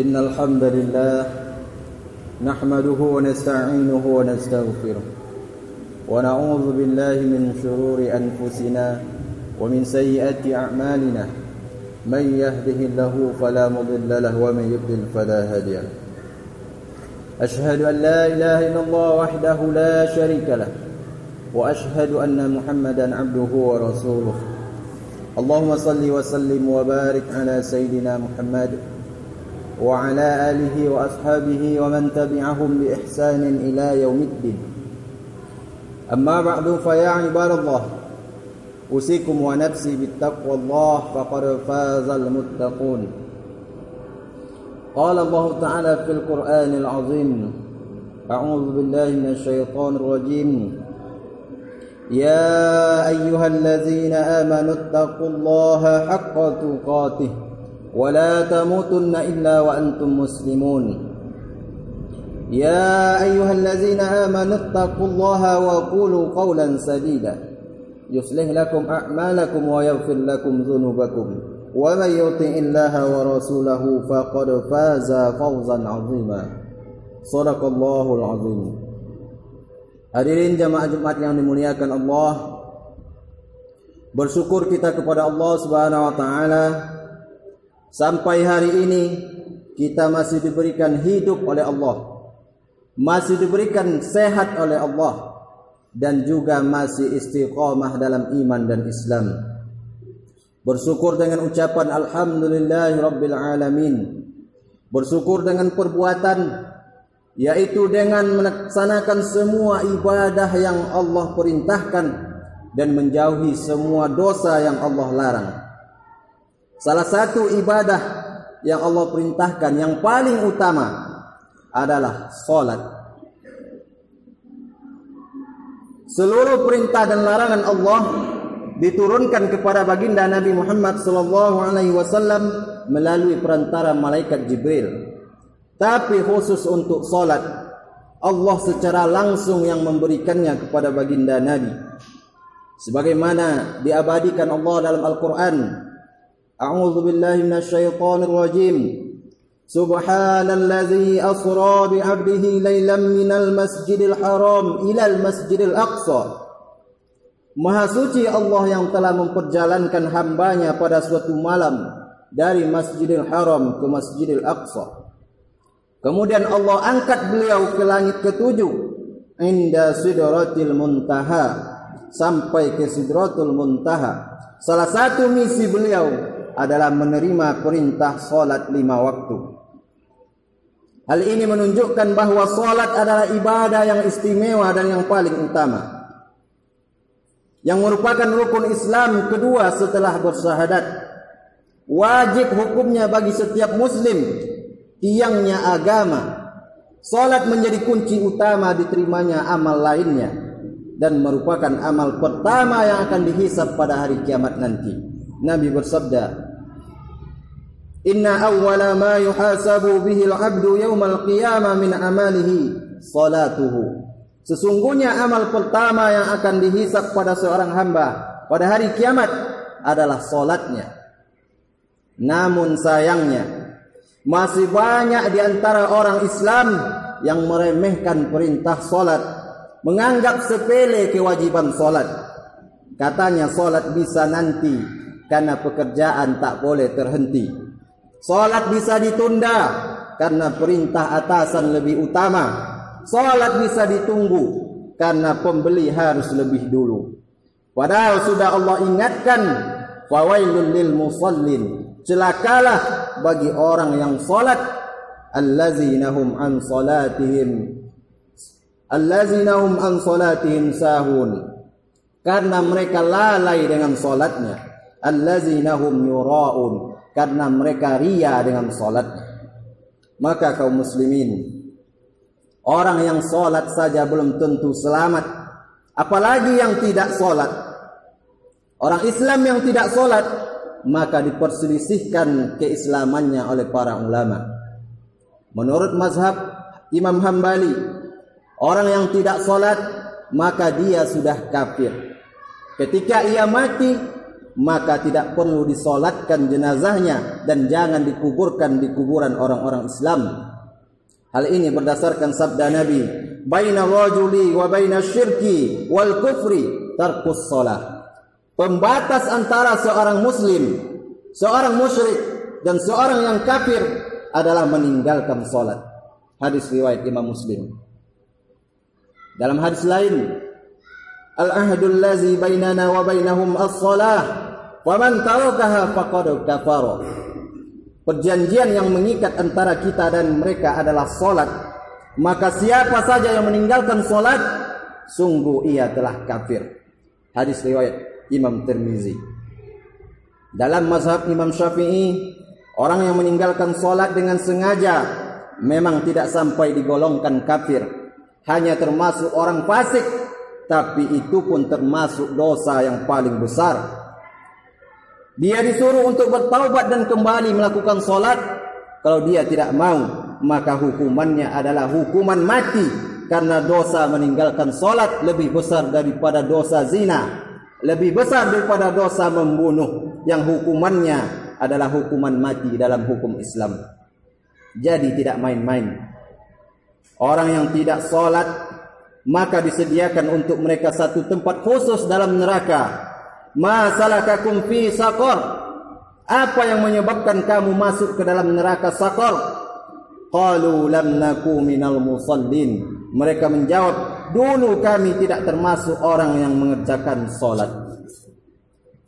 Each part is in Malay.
إن الحمد لله نحمده ونستعينه ونستغفره ونعوذ بالله من شرور أنفسنا ومن سيئات أعمالنا من يهده الله فلا مضل له ومن يضلل فلا هادي له أشهد أن لا إله إلا الله وحده لا شريك له وأشهد أن محمدا عبده ورسوله اللهم صل وسلم وبارك على سيدنا محمد وعلى آله وأصحابه ومن تبعهم بإحسان إلى يوم الدين أما بعد فيا عباد الله أوصيكم ونفسي بالتقوى الله فقد فاز المتقون قال الله تعالى في القرآن العظيم أعوذ بالله من الشيطان الرجيم يا أيها الذين آمنوا اتقوا الله حق تقاته ولا تموتن إلا وأنتم مسلمون يا أيها الذين آمنوا اتقوا الله وقولوا قولا سديدا يصلح لكم أعمالكم ويغفر لكم ذنوبكم ومن يطع الله ورسوله فقد فاز فوزا عظيما صدق الله العظيم. Hadirin jamaah Jumat yang dimuliakan Allah, bersyukur kita kepada Allah Subhanahu wa taala sampai hari ini kita masih diberikan hidup oleh Allah, masih diberikan sehat oleh Allah, dan juga masih istiqamah dalam iman dan Islam. Bersyukur dengan ucapan alhamdulillahi rabbil alamin. Bersyukur dengan perbuatan, yaitu dengan melaksanakan semua ibadah yang Allah perintahkan dan menjauhi semua dosa yang Allah larang. Salah satu ibadah yang Allah perintahkan yang paling utama adalah salat. Seluruh perintah dan larangan Allah diturunkan kepada baginda Nabi Muhammad SAW melalui perantara malaikat Jibril. Tapi khusus untuk salat, Allah secara langsung yang memberikannya kepada baginda Nabi. Sebagaimana diabadikan Allah dalam Al-Quran. A'udzu billahi minasyaitonir rajim. Subhanallazi asra bi 'abdihi lailan minal masjidil haram ilal masjidil aqsa. Maha suci Allah yang telah memperjalankan hambanya pada suatu malam dari Masjidil Haram ke Masjidil Aqsa. Kemudian Allah angkat beliau ke langit ketujuh, inda sidratil muntaha, sampai ke sidratul muntaha. Salah satu misi beliau adalah menerima perintah salat 5 waktu. Hal ini menunjukkan bahwa salat adalah ibadah yang istimewa dan yang paling utama, yang merupakan rukun Islam kedua setelah bersyahadat. Wajib hukumnya bagi setiap muslim, tiangnya agama. Salat menjadi kunci utama diterimanya amal lainnya dan merupakan amal pertama yang akan dihisab pada hari kiamat nanti. Nabi bersabda, "Inna awwala ma yuhasabu bihi al-'abdu yawmal qiyamah min amalihi salatuhu." Sesungguhnya amal pertama yang akan dihisab pada seorang hamba pada hari kiamat adalah salatnya. Namun sayangnya masih banyak di antara orang Islam yang meremehkan perintah salat, menganggap sepele kewajiban salat. Katanya salat bisa nanti karena pekerjaan tak boleh terhenti. Salat bisa ditunda karena perintah atasan lebih utama. Salat bisa ditunggu karena pembeli harus lebih dulu. Padahal sudah Allah ingatkan, fawailul lil musallin, celakalah bagi orang yang salat, allazina hum an salatihim sahun, karena mereka lalai dengan salatnya. Allazina hum yuraun, karena mereka ria dengan salatnya. Maka kaum muslimin, orang yang salat saja belum tentu selamat, apalagi yang tidak salat. Orang Islam yang tidak salat, maka diperselisihkan keislamannya oleh para ulama. Menurut mazhab Imam Hambali, orang yang tidak salat maka dia sudah kafir. Ketika ia mati, maka tidak perlu disolatkan jenazahnya dan jangan dikuburkan di kuburan orang-orang Islam. Hal ini berdasarkan sabda Nabi, baina rajuli wa baina syirki wal kufri tarkus shalah. Pembatas antara seorang muslim, seorang musyrik dan seorang yang kafir adalah meninggalkan salat. Hadis riwayat Imam Muslim. Dalam hadis lain, al-ahdul ladzi bainana wa bainahum as-shalah, faman tarakaha faqad kafara. Perjanjian yang mengikat antara kita dan mereka adalah salat. Maka siapa saja yang meninggalkan salat, sungguh ia telah kafir. Hadis riwayat Imam Tirmizi. Dalam mazhab Imam Syafi'i, orang yang meninggalkan salat dengan sengaja memang tidak sampai digolongkan kafir, hanya termasuk orang fasik, tapi itu pun termasuk dosa yang paling besar. Dia disuruh untuk bertaubat dan kembali melakukan salat. Kalau dia tidak mau, maka hukumannya adalah hukuman mati, karena dosa meninggalkan salat lebih besar daripada dosa zina, lebih besar daripada dosa membunuh, yang hukumannya adalah hukuman mati dalam hukum Islam. Jadi tidak main-main. Orang yang tidak salat, maka disediakan untuk mereka satu tempat khusus dalam neraka. Ma salakakum fi saqar? Apa yang menyebabkan kamu masuk ke dalam neraka Saqar? Qalu lam naku minal musallin. Mereka menjawab, dulu kami tidak termasuk orang yang mengerjakan salat.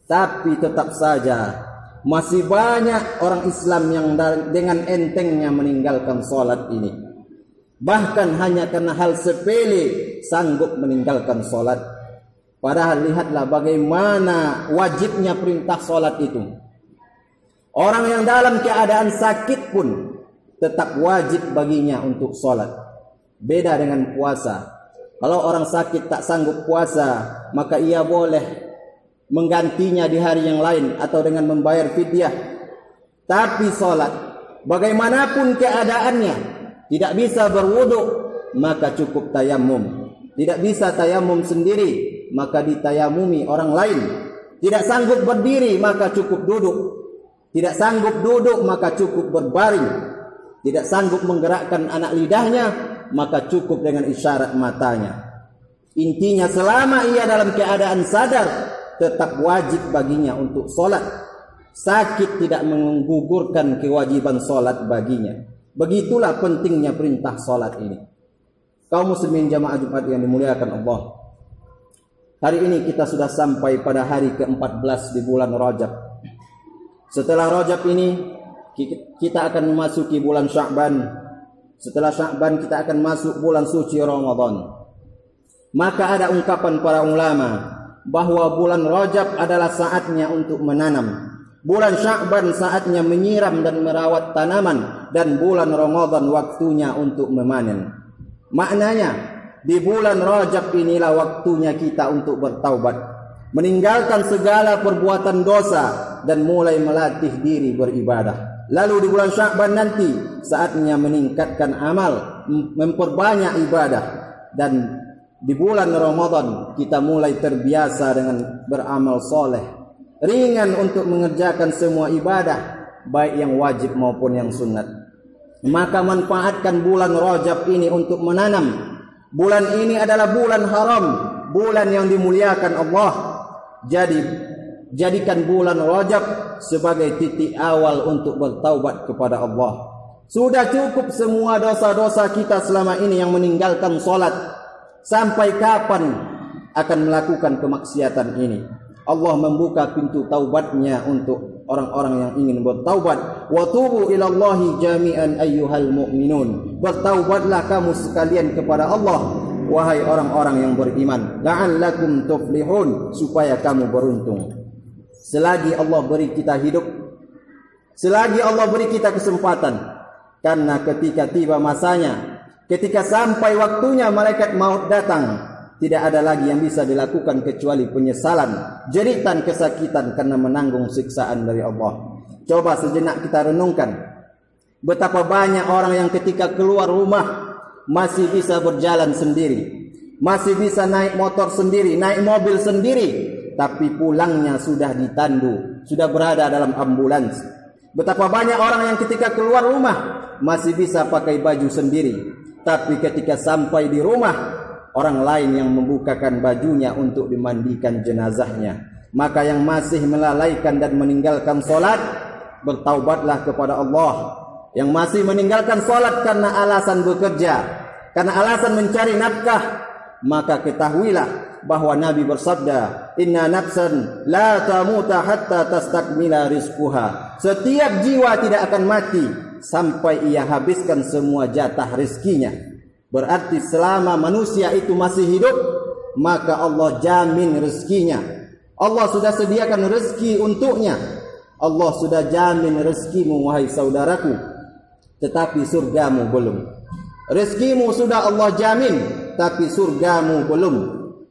Tapi tetap saja masih banyak orang Islam yang dengan entengnya meninggalkan salat ini. Bahkan hanya karena hal sepele sanggup meninggalkan salat. Padahal lihatlah bagaimana wajibnya perintah salat itu. Orang yang dalam keadaan sakit pun tetap wajib baginya untuk salat. Beda dengan puasa. Kalau orang sakit tak sanggup puasa, maka ia boleh menggantinya di hari yang lain atau dengan membayar fidyah. Tapi salat, bagaimanapun keadaannya, tidak bisa berwudu, maka cukup tayamum. Tidak bisa tayamum sendiri, maka ditayamumi orang lain. Tidak sanggup berdiri, maka cukup duduk. Tidak sanggup duduk, maka cukup berbaring. Tidak sanggup menggerakkan anak lidahnya, maka cukup dengan isyarat matanya. Intinya selama ia dalam keadaan sadar, tetap wajib baginya untuk solat. Sakit tidak menggugurkan kewajiban solat baginya. Begitulah pentingnya perintah solat ini. Kaum muslimin jamaah Jumat yang dimuliakan Allah, hari ini kita sudah sampai pada hari ke-14 di bulan Rajab. Setelah Rajab ini kita akan memasuki bulan Sya'ban. Setelah Sya'ban kita akan masuk bulan suci Ramadan. Maka ada ungkapan para ulama bahwa bulan Rajab adalah saatnya untuk menanam. Bulan Sya'ban saatnya menyiram dan merawat tanaman, dan bulan Ramadan waktunya untuk memanen. Maknanya, di bulan Rajab inilah waktunya kita untuk bertaubat, meninggalkan segala perbuatan dosa dan mulai melatih diri beribadah. Lalu di bulan Sya'ban nanti saatnya meningkatkan amal, memperbanyak ibadah, dan di bulan Ramadan kita mulai terbiasa dengan beramal soleh, ringan untuk mengerjakan semua ibadah, baik yang wajib maupun yang sunat. Maka manfaatkan bulan Rajab ini untuk menanam. Bulan ini adalah bulan haram, bulan yang dimuliakan Allah. Jadi jadikan bulan Rajab sebagai titik awal untuk bertaubat kepada Allah. Sudah cukup semua dosa-dosa kita selama ini yang meninggalkan salat. Sampai kapan akan melakukan kemaksiatan ini? Allah membuka pintu taubatnya untuk orang-orang yang ingin bertaubat. Wa tubu ilallahi jami'an ayyuhal mu'minun. Bertaubatlah kamu sekalian kepada Allah, wahai orang-orang yang beriman. La'allakum tuflihun, supaya kamu beruntung. Selagi Allah beri kita hidup, selagi Allah beri kita kesempatan, karena ketika tiba masanya, ketika sampai waktunya malaikat maut datang, tidak ada lagi yang bisa dilakukan kecuali penyesalan, jeritan, kesakitan karena menanggung siksaan dari Allah. Coba sejenak kita renungkan, betapa banyak orang yang ketika keluar rumah masih bisa berjalan sendiri, masih bisa naik motor sendiri, naik mobil sendiri, tapi pulangnya sudah ditandu, sudah berada dalam ambulans. Betapa banyak orang yang ketika keluar rumah masih bisa pakai baju sendiri, tapi ketika sampai di rumah, orang lain yang membukakan bajunya untuk dimandikan jenazahnya. Maka yang masih melalaikan dan meninggalkan solat, bertaubatlah kepada Allah. Yang masih meninggalkan solat karena alasan bekerja, karena alasan mencari nafkah, maka ketahuilah bahwa Nabi bersabda, "Inna nafsan la tamuta hatta tastakmila rizquha." Setiap jiwa tidak akan mati sampai ia habiskan semua jatah rezekinya. Berarti selama manusia itu masih hidup, maka Allah jamin rezekinya. Allah sudah sediakan rezeki untuknya. Allah sudah jamin rezekimu, wahai saudaraku. Tetapi surgamu belum. Rezekimu sudah Allah jamin, tapi surgamu belum.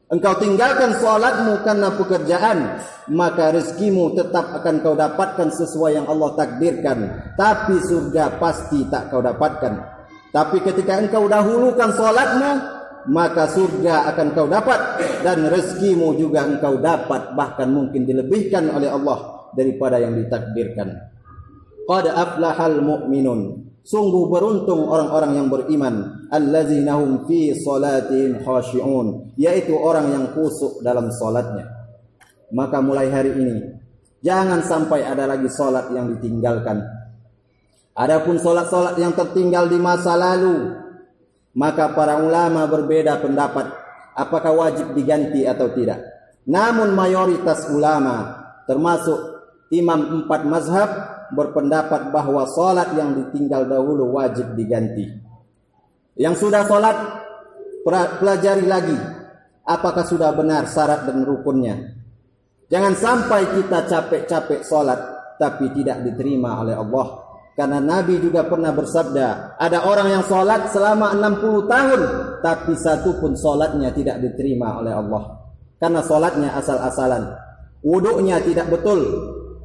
Engkau tinggalkan salatmu karena pekerjaan, maka rezekimu tetap akan kau dapatkan sesuai yang Allah takdirkan, tapi surga pasti tak kau dapatkan. Tapi ketika engkau dahulukan salatmu, maka surga akan kau dapat, dan rezekimu juga engkau dapat, bahkan mungkin dilebihkan oleh Allah daripada yang ditakdirkan. Qad aflahal mu'minun. Sungguh beruntung orang-orang yang beriman, allazina hum fi salatihim khashi'un, yaitu orang yang khusyuk dalam salatnya. Maka mulai hari ini jangan sampai ada lagi salat yang ditinggalkan. Adapun salat-salat yang tertinggal di masa lalu, maka para ulama berbeda pendapat apakah wajib diganti atau tidak. Namun mayoritas ulama termasuk imam 4 mazhab berpendapat bahwa salat yang ditinggal dahulu wajib diganti. Yang sudah salat, pelajari lagi apakah sudah benar syarat dan rukunnya. Jangan sampai kita capek-capek salat tapi tidak diterima oleh Allah. Karena Nabi juga pernah bersabda, ada orang yang salat selama 60 tahun tapi satu pun salatnya tidak diterima oleh Allah. Karena salatnya asal-asalan, wudunya tidak betul,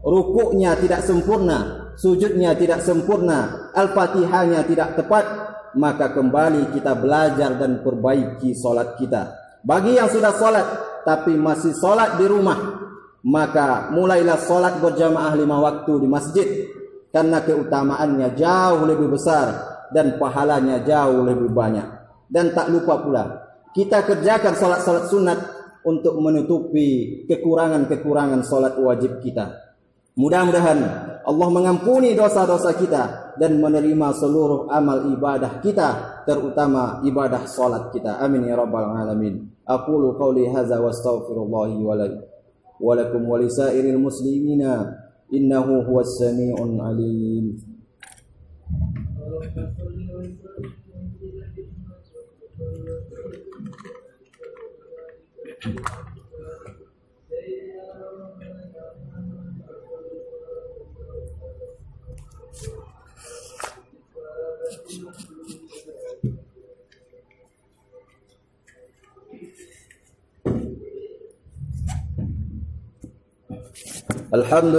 rukuknya tidak sempurna, sujudnya tidak sempurna, Al-Fatihahnya tidak tepat. Maka kembali kita belajar dan perbaiki solat kita. Bagi yang sudah solat tapi masih solat di rumah, maka mulailah solat berjamaah 5 waktu di masjid, karena keutamaannya jauh lebih besar dan pahalanya jauh lebih banyak. Dan tak lupa pula kita kerjakan solat-solat sunat untuk menutupi kekurangan-kekurangan solat wajib kita. Mudah-mudahan Allah mengampuni dosa-dosa kita dan menerima seluruh amal ibadah kita, terutama ibadah salat kita. Amin ya rabbal alamin. Aqulu qawli hadza wa astaghfirullahi wa lakum wa lisairil muslimina innahu huwas sami'un alim. Alhamdulillah.